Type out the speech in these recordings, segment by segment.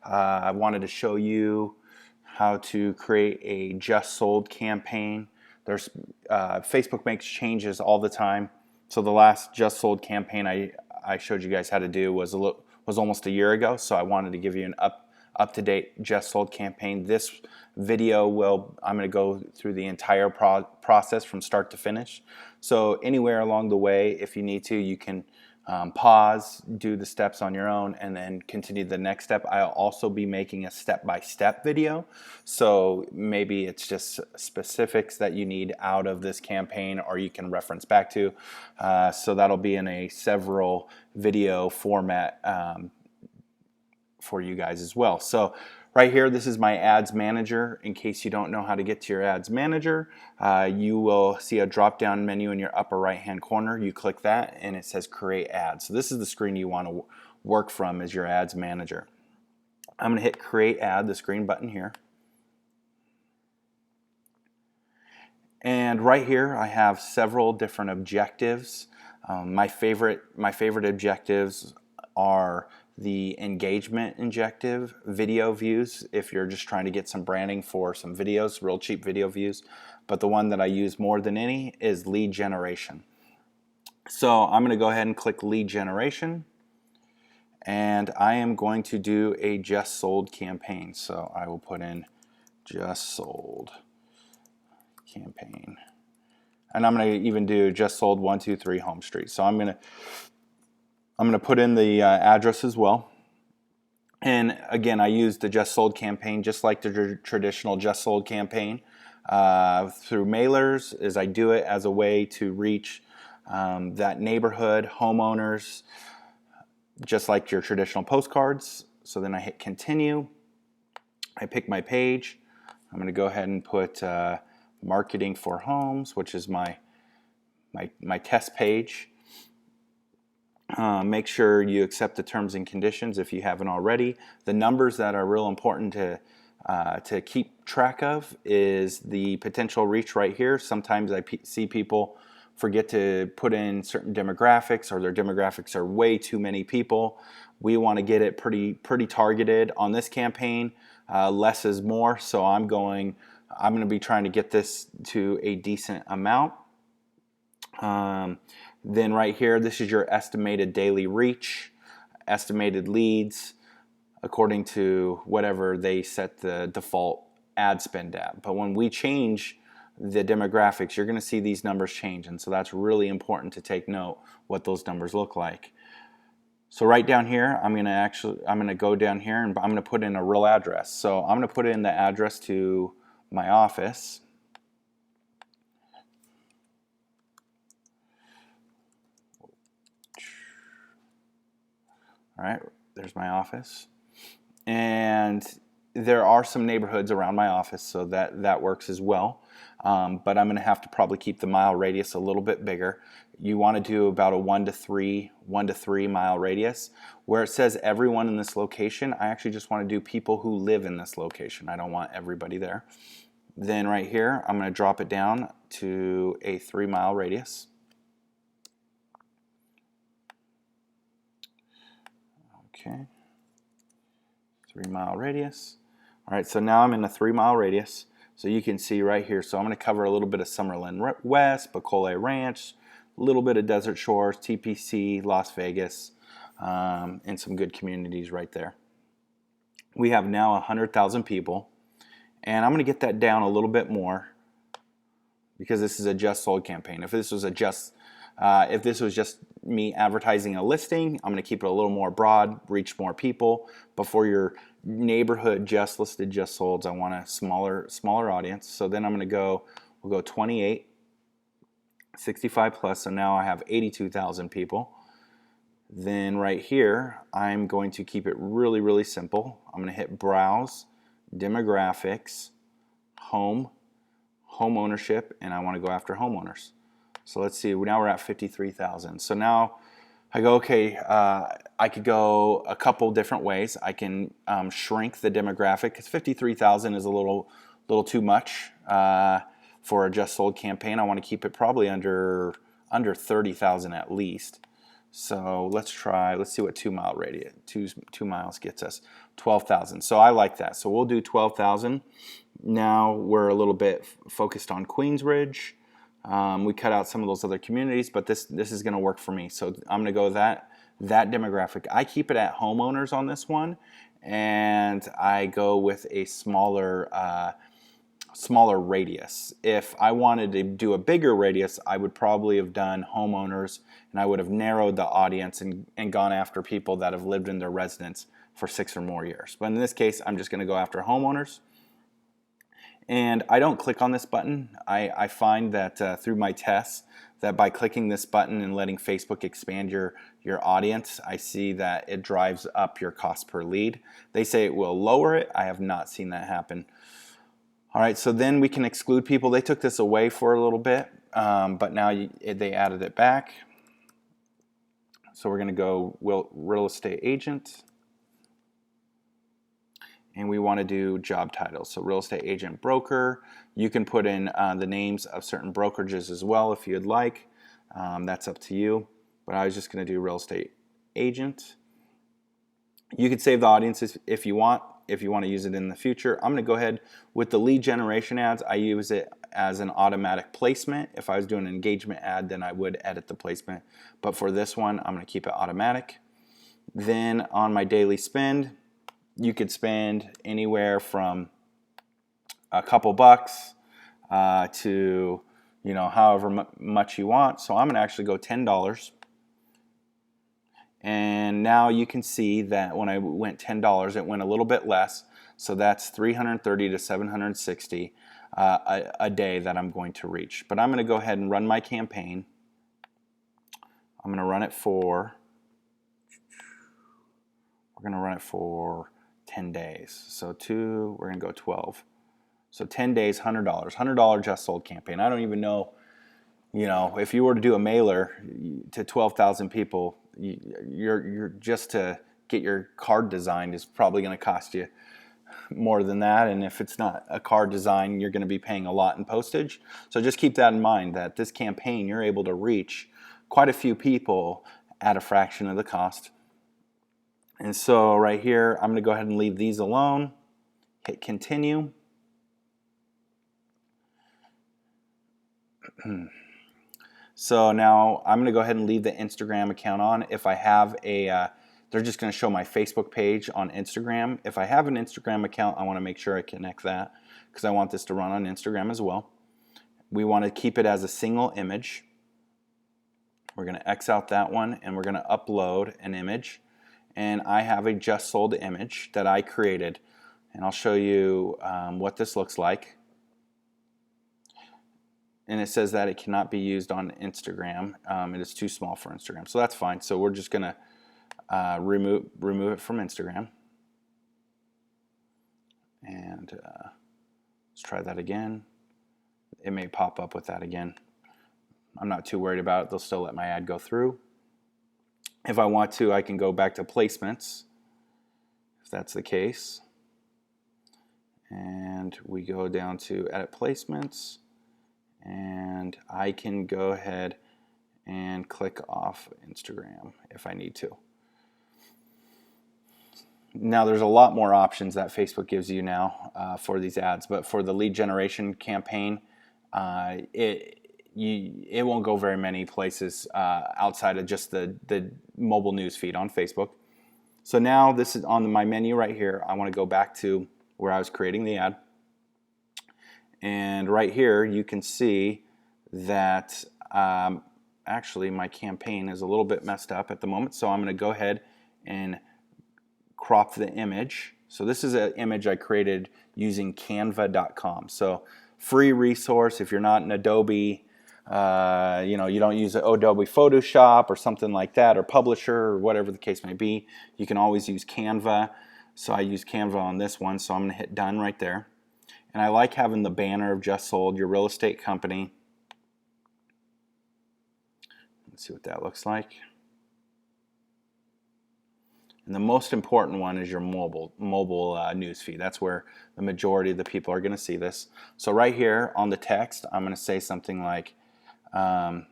I wanted to show you how to create a just sold campaign. There's Facebook makes changes all the time. So the last just sold campaign I showed you guys how to do was almost a year ago. So I wanted to give you an up-to-date just sold campaign. This video I'm going to go through the entire process from start to finish. So anywhere along the way, if you need to, you can pause, do the steps on your own, and then continue the next step. I'll also be making a step-by-step video. So maybe it's just specifics that you need out of this campaign or you can reference back to. So that'll be in a several video format for you guys as well. So right here, this is my ads manager. In case you don't know how to get to your ads manager, you will see a drop down menu in your upper right hand corner. You click that and it says create ads. So this is the screen you want to work from as your ads manager. I'm going to hit create ad, this green button here. And right here I have several different objectives. My favorite objectives are the engagement objective, video views, if you're just trying to get some branding for some videos, real cheap video views. But the one that I use more than any is lead generation. So I'm going to go ahead and click lead generation, and I am going to do a just sold campaign. So I will put in just sold campaign, and I'm going to even do just sold 123 Home Street. So I'm going to put in the address as well. And again, I use the just sold campaign just like the traditional just sold campaign through mailers, as I do it as a way to reach that neighborhood, homeowners, just like your traditional postcards. So then I hit continue. I pick my page. I'm going to go ahead and put marketing for homes, which is my test page. Make sure you accept the terms and conditions if you haven't already. The numbers that are real important to keep track of is the potential reach right here. Sometimes I see people forget to put in certain demographics, or their demographics are way too many people. We want to get it pretty targeted on this campaign. Less is more, so I'm going to be trying to get this to a decent amount. Then right here, this is your estimated daily reach, estimated leads, according to whatever they set the default ad spend at. But when we change the demographics, you're going to see these numbers change, and so that's really important to take note what those numbers look like. So right down here, I'm going to go down here and I'm going to put in a real address. So I'm going to put in the address to my office. All right, there's my office. And there are some neighborhoods around my office, so that works as well. But I'm going to have to probably keep the mile radius a little bit bigger. You want to do about a 1 to 3 mile radius. Where it says everyone in this location, I actually just want to do people who live in this location. I don't want everybody there. Then right here, I'm going to drop it down to a 3 mile radius. Okay, 3 mile radius. All right, so now I'm in a 3 mile radius. So you can see right here, so I'm going to cover a little bit of Summerlin West, Bacola Ranch, a little bit of Desert Shores, TPC, Las Vegas, and some good communities right there. We have now 100,000 people, and I'm going to get that down a little bit more because this is a just sold campaign. If this was just me advertising a listing, I'm going to keep it a little more broad, reach more people. But for your neighborhood just listed, just sold, I want a smaller audience. So then we'll go 28, 65 plus. So now I have 82,000 people. Then right here, I'm going to keep it really simple. I'm going to hit browse, demographics, home ownership, and I want to go after homeowners. So let's see, now we're at 53,000. So now I go, okay, I could go a couple different ways. I can shrink the demographic, because 53,000 is a little too much for a just sold campaign. I want to keep it probably under 30,000 at least. So let's see what 2 mile radius, 2 miles gets us. 12,000. So I like that. So we'll do 12,000. Now we're a little bit focused on Queensbridge. We cut out some of those other communities, but this is going to work for me. So I'm going to go with that demographic. I keep it at homeowners on this one, and I go with a smaller radius. If I wanted to do a bigger radius, I would probably have done homeowners, and I would have narrowed the audience and gone after people that have lived in their residence for 6 or more years. But in this case, I'm just going to go after homeowners. And I don't click on this button. I find that through my tests that by clicking this button and letting Facebook expand your audience, I see that it drives up your cost per lead. They say it will lower it. I have not seen that happen. All right, so then we can exclude people. They took this away for a little bit, but now they added it back. So we're going to go real estate agent. And we want to do job titles. So real estate agent, broker. You can put in the names of certain brokerages as well if you'd like. That's up to you. But I was just going to do real estate agent. You could save the audiences if you want to use it in the future. I'm going to go ahead with the lead generation ads. I use it as an automatic placement. If I was doing an engagement ad, then I would edit the placement. But for this one, I'm going to keep it automatic. Then on my daily spend, you could spend anywhere from a couple bucks to however much you want. So I'm going to actually go $10. And now you can see that when I went $10, it went a little bit less. So that's 330 to 760 a day that I'm going to reach. But I'm going to go ahead and run my campaign. I'm going to run it for, we're going to run it for 10 days. So we're going to go 12. So 10 days, $100. $100 just sold campaign. I don't even know, if you were to do a mailer to 12,000 people, you're just to get your card designed is probably going to cost you more than that. And if it's not a card design, you're going to be paying a lot in postage. So just keep that in mind, that this campaign, you're able to reach quite a few people at a fraction of the cost. And so right here, I'm going to go ahead and leave these alone. Hit continue. So now I'm going to go ahead and leave the Instagram account on. If I have they're just going to show my Facebook page on Instagram. If I have an Instagram account, I want to make sure I connect that because I want this to run on Instagram as well. We want to keep it as a single image. We're going to X out that one, and we're going to upload an image. And I have a just sold image that I created, and I'll show you what this looks like. And it says that it cannot be used on Instagram. It is too small for Instagram, so that's fine. So we're just going to remove it from Instagram. And let's try that again. It may pop up with that again. I'm not too worried about it. They'll still let my ad go through. If I want to, I can go back to placements, if that's the case. And we go down to edit placements. And I can go ahead and click off Instagram if I need to. Now there's a lot more options that Facebook gives you now for these ads, but for the lead generation campaign, it won't go very many places outside of just the mobile news feed on Facebook. So now this is on my menu right here. I want to go back to where I was creating the ad. And right here you can see that actually my campaign is a little bit messed up at the moment. So I'm going to go ahead and crop the image. So this is an image I created using canva.com. So free resource if you're not in Adobe, you don't use Adobe Photoshop or something like that, or Publisher or whatever the case may be. You can always use Canva. So I use Canva on this one. So I'm going to hit done right there. And I like having the banner of just sold your real estate company. Let's see what that looks like. And the most important one is your mobile news feed. That's where the majority of the people are going to see this. So right here on the text, I'm going to say something like home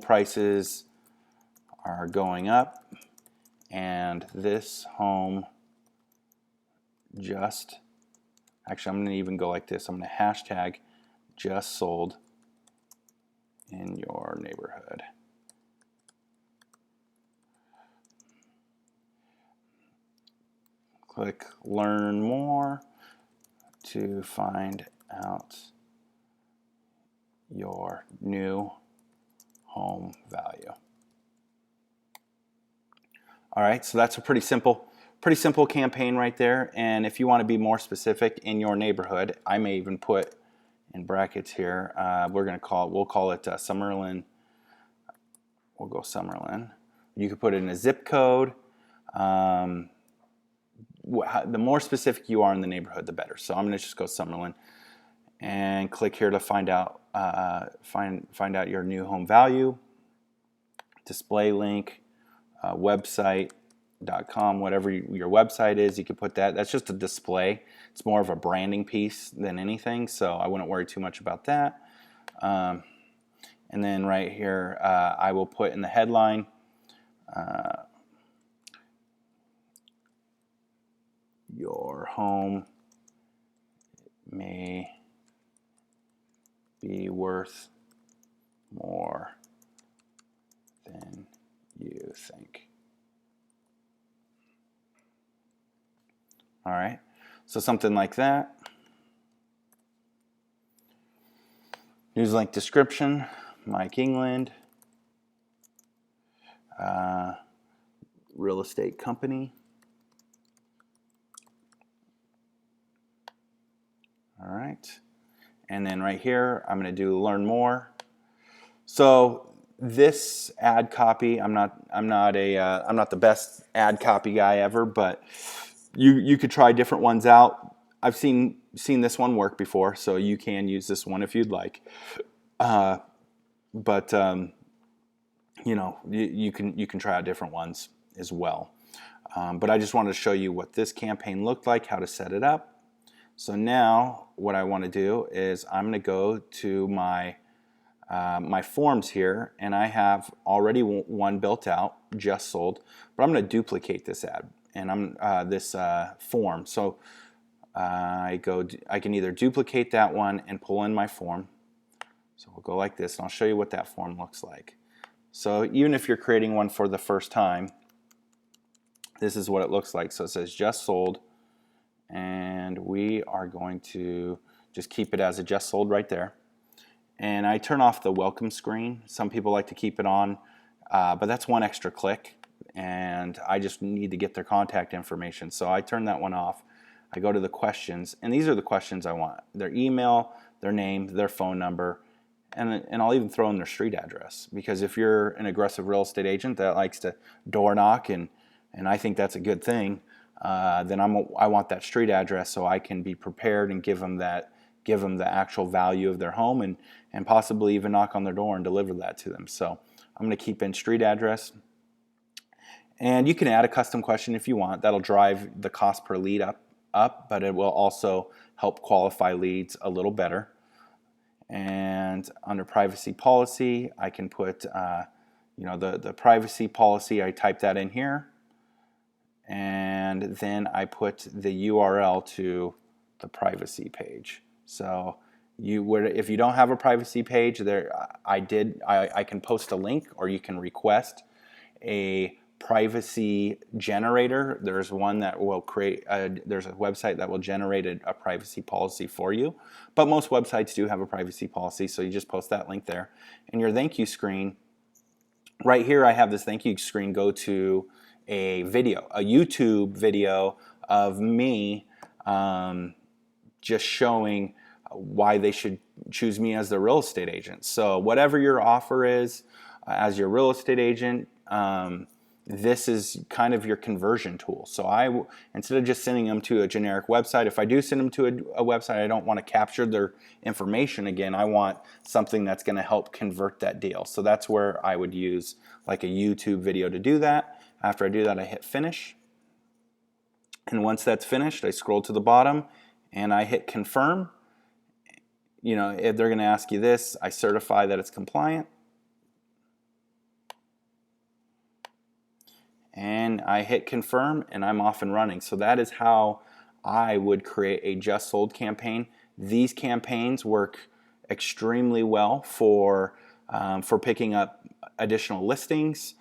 prices are going up, and this home just, actually I'm going to even go like this. I'm going to hashtag just sold in your neighborhood. Click learn more to find out your new home value. All right, so that's a pretty simple campaign right there. And if you want to be more specific in your neighborhood, I may even put in brackets here. We'll call it Summerlin. We'll go Summerlin. You could put it in a zip code. The more specific you are in the neighborhood, the better. So I'm going to just go Summerlin and click here to find out find out your new home value. Display link, website.com, whatever your website is, you can put that. That's just a display. It's more of a branding piece than anything, so I wouldn't worry too much about that. And then right here, I will put in the headline, your home may be worth more than you think. All right, so something like that. News link description, Mike England, real estate company. All right, and then right here, I'm going to do learn more. So this ad copy, I'm not the best ad copy guy ever, but you could try different ones out. I've seen this one work before, so you can use this one if you'd like. But you know, you can try out different ones as well. But I just wanted to show you what this campaign looked like, how to set it up. So now what I want to do is I'm going to go to my my forms here, and I have already one built out, just sold, but I'm going to duplicate this ad and I'm this form. So I can either duplicate that one and pull in my form. So we'll go like this, and I'll show you what that form looks like. So even if you're creating one for the first time, this is what it looks like. So it says just sold, and we are going to just keep it as a just sold right there. And I turn off the welcome screen. Some people like to keep it on, but that's one extra click, and I just need to get their contact information. So I turn that one off. I go to the questions, and these are the questions I want: their email, their name, their phone number, and I'll even throw in their street address, because if you're an aggressive real estate agent that likes to door knock, and I think that's a good thing, then I want that street address so I can be prepared and give them the actual value of their home, and possibly even knock on their door and deliver that to them. So I'm going to keep in street address. And you can add a custom question if you want. That'll drive the cost per lead up, but it will also help qualify leads a little better. And under privacy policy, I can put the privacy policy. I type that in here, and then I put the URL to the privacy page. So if you don't have a privacy page, I can post a link, or you can request a privacy generator. There's one that will there's a website that will generate a privacy policy for you, but most websites do have a privacy policy, so you just post that link there. And your thank you screen, right here I have this thank you screen go to a YouTube video of me just showing why they should choose me as their real estate agent. So whatever your offer is as your real estate agent, this is kind of your conversion tool. So instead of just sending them to a generic website, if I do send them to a website, I don't want to capture their information again. I want something that's going to help convert that deal. So that's where I would use like a YouTube video to do that. After I do that, I hit finish. And once that's finished, I scroll to the bottom and I hit confirm. You know, if they're going to ask you this, I certify that it's compliant. and I hit confirm, and I'm off and running. So that is how I would create a just sold campaign. These campaigns work extremely well for picking up additional listings,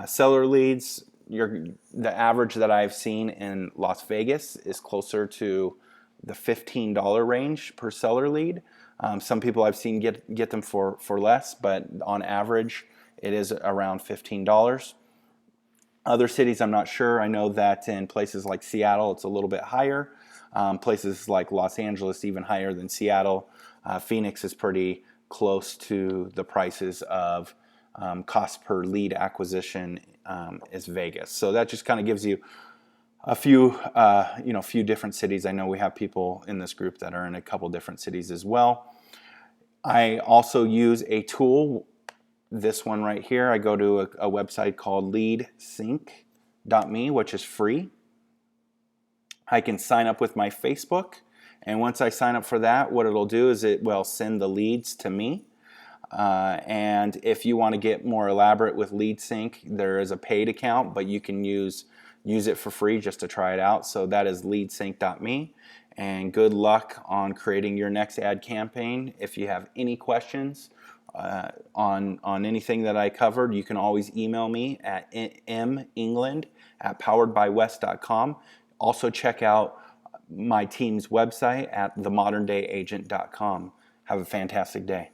seller leads. The average that I've seen in Las Vegas is closer to the $15 range per seller lead. Some people I've seen get them for less, but on average it is around $15. Other cities I'm not sure. I know that in places like Seattle it's a little bit higher. Places like Los Angeles even higher than Seattle. Phoenix is pretty close to the prices of cost per lead acquisition is Vegas. So that just kind of gives you a few few different cities. I know we have people in this group that are in a couple different cities as well. I also use a tool, this one right here. I go to a website called leadsync.me, which is free. I can sign up with my Facebook, and once I sign up for that, what it'll do is it will send the leads to me. And if you want to get more elaborate with LeadSync, there is a paid account, but you can use it for free just to try it out. So that is leadsync.me. And good luck on creating your next ad campaign. If you have any questions on anything that I covered, you can always email me at mengland@poweredbywest.com. Also check out my team's website at themodernDayAgent.com. Have a fantastic day.